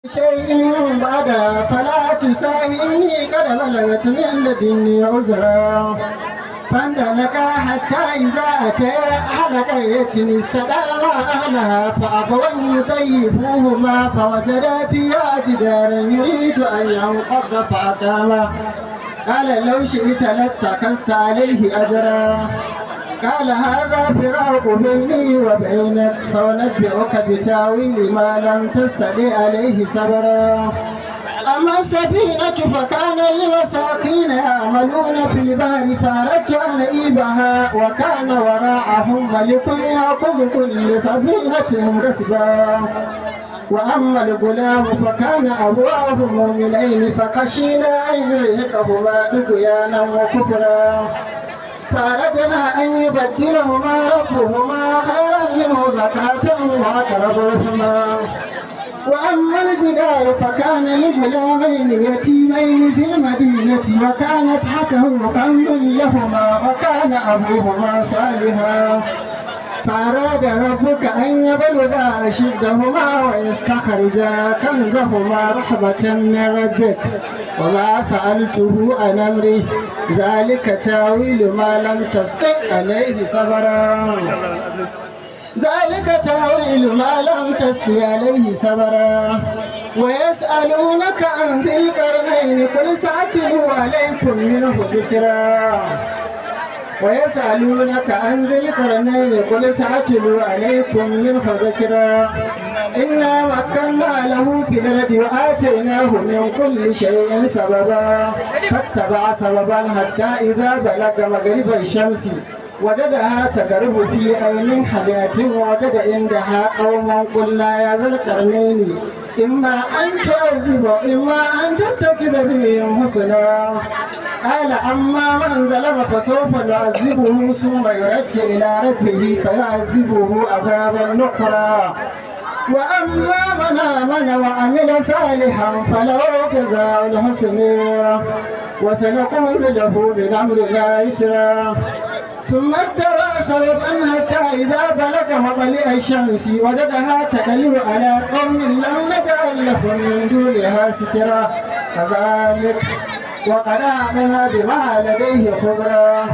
شيء بعد فلا تساهمني قد بلغت من لدني عذرا فاندلقا حتى إذا أتى أهل قرية استدعى أهلها فأبوا أن يضيفوهما فوجدا فيها جدارا يريد أن ينقض فأقاما قال لو شئت لاتخذت عليه أجرا قال هذا فراق بيني وبينك سأنبئك بتاويل ما لم تستطع عليه صبرا أما السفينة فكان لمساكين يعملون في البحر فأردت أن أعيبها وكان وراءهم ملك يأخذ كل سفينة غصبا وأما الغلام فكان أبواه مؤمنين فخشينا أن يرهقهما طغيانا وكفرا فأردنا أن يبدلهما ربهما خيرا منه زكاة وأقرب رحما وأما الجدار فكان لغلامين يتيمين في المدينة وكان تحته كنز لهما وكان أبوهما صالحا فأراد ربك أن يبلغا أشدهما ويستخرجا كنزهما رحمة من ربك وما فعلته عن أمري ذلك تاويل ما لم تستطع عليه صبرا ذلك تاويل ما لم تستطع عليه صبرا ويسألونك عن ذي القرنين قل سأتلو عليكم منه ذكرا ويسألونك عن ذي القرنين قل سأتلو عليكم منه ذكرا إنا مكنا له في الأرض وآتيناه من كل شيء سببا فاتبع سببا حتى إذا بلغ مغرب الشمس وجدها تغرب في عين حمئة ووجد عندها قوما قلنا يا ذا القرنين إما أن تعذب وإما أن تتخذ بهم حسنا قال أما من ظلم فسوف نعذبه ثم يرد إلى ربه فيعذبه عذابا نكرا وأما من آمن وعمل صالحا فله جزاء الحسنى وسنقول له من أمرنا يسرا ثم اتبع سببا حتى إذا بلغ مطلع الشمس وجدها تدل على قوم لم نجعل لهم من دونها سترا كذلك وقد أعلم بما لديه خبرا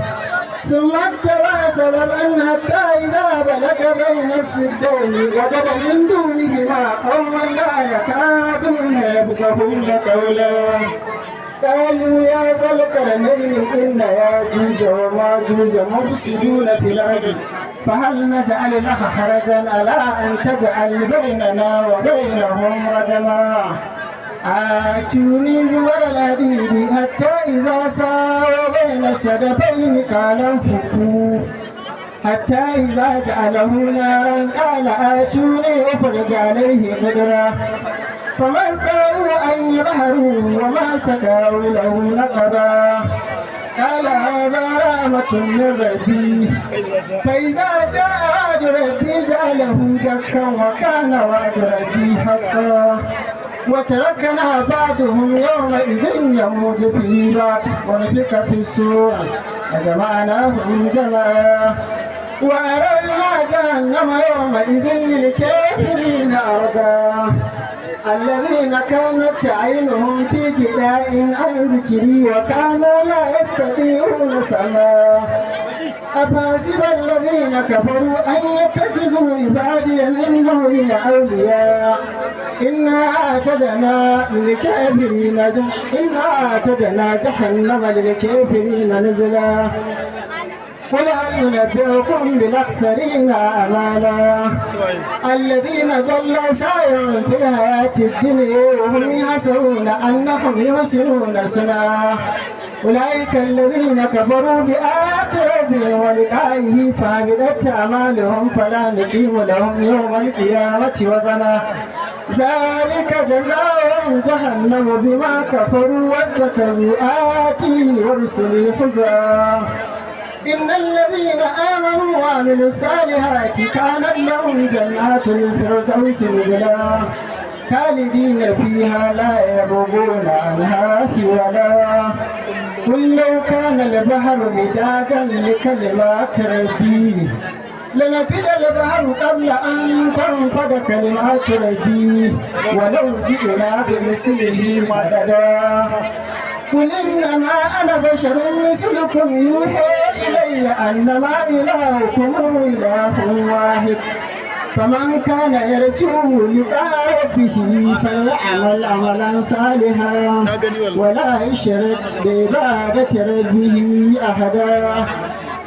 ثم اتبع سببا حتى إذا بلغ بين السدين وجد من دونهما قوما لا يكادون يفقهون قولا قالوا يا ذا القرنين إن ياجوج وماجوج مفسدون في الأرض فهل نجعل لك خرجا على أن تجعل بيننا وبينهم ردما آتوني زبر الحديد حتى إذا ساوى بين السدفين قال انفخوا حتى إذا جعله نارا قال آتوني أفرغ عليه قدرا فما استطاعوا أن يظهروا وما استطاعوا له نقبا قال هذا رحمة من ربي فإذا جاء وعد ربي جعله دكا وكان وعد ربي حقا وتركنا بعضهم يومئذ يموت في بعض ونفخ في الصور وجمعناهم جمعا وأرينا جهنم يومئذ للكافرين أرضا الذين كانت عينهم في غطاء عن ذكري وكانوا لا يستطيعون سمعا أفحسب الذين كفروا أن يتخذوا عبادي من دوني أولياء إنا أعتدنا جهنم للكافرين نزلا قل هل ننبئكم بالأخسرين أعمالا الذين ضل سعيهم في الحياة الدنيا وهم يحسبون أنهم يحسنون صنعا أولئك الذين كفروا بآيات ربهم ولقائه فحبطت أعمالهم فلا نقيم لهم يوم القيامة وزنا ذلك جزاؤهم جهنم بما كفروا واتخذوا آياتي ورسلي حزوا إن الذين آمنوا وعملوا الصالحات كانت لهم جنات الفردوس نزلا خالدين فيها لا يبغون عنها حولا قل لو كان البحر مدادا لكلمات ربي لنفد البحر قبل أن تنفد كلمات ربي ولو جئنا بمثله مددا قل إنما أنا بشر مثلكم يوحى إلي أنما إلهكم إله واحد فمن كان يرجو لقاء ربه فليعمل عملا صالحا ولا يشرك بعبادة ربه أحدا.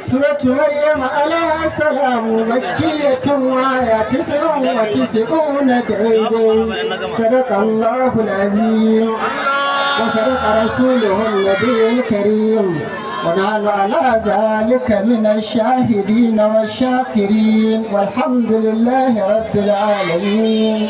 سورة مريم عليها السلام مكية وآية 99 ديدي. صدق الله العظيم وصدق رسوله النبي الكريم ونحن على ذلك من الشاهدين والشاكرين والحمد لله رب العالمين.